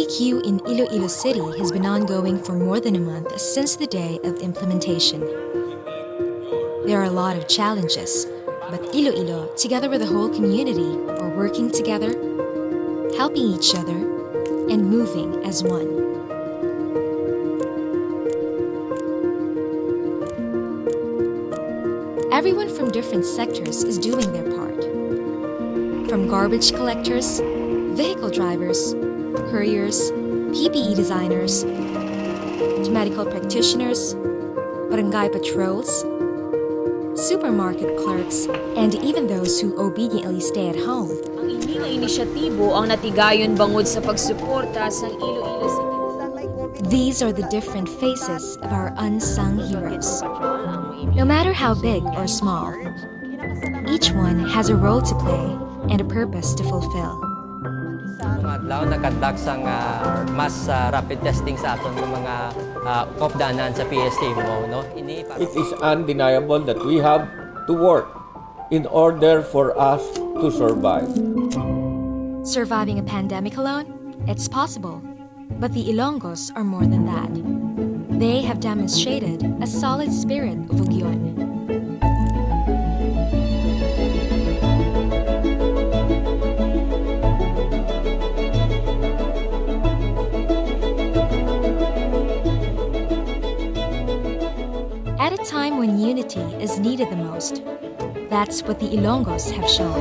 barbecue in Iloilo City has been ongoing for more than a month since the day of implementation. There are a lot of challenges, but Iloilo, together with the whole community, are working together, helping each other, and moving as one. Everyone from different sectors is doing their part. From garbage collectors, vehicle drivers, couriers, PPE designers, to medical practitioners, barangay patrols, supermarket clerks, and even those who obediently stay at home. Ang ini nga inisyatibo ang natigayon bangod sa pagsuporta sa Iloilo City. These are the different faces of our unsung heroes. No matter how big or small, each one has a role to play and a purpose to fulfill. Mga adlaw nag-conduct sang mass rapid testing sa aton ng mga kopdanan sa PST mo, no? It is undeniable that we have to work in order for us to survive. Surviving a pandemic alone? It's possible. But the Ilonggos are more than that. They have demonstrated a solid spirit of Ugyon. At a time when unity is needed the most, that's what the Ilonggos have shown.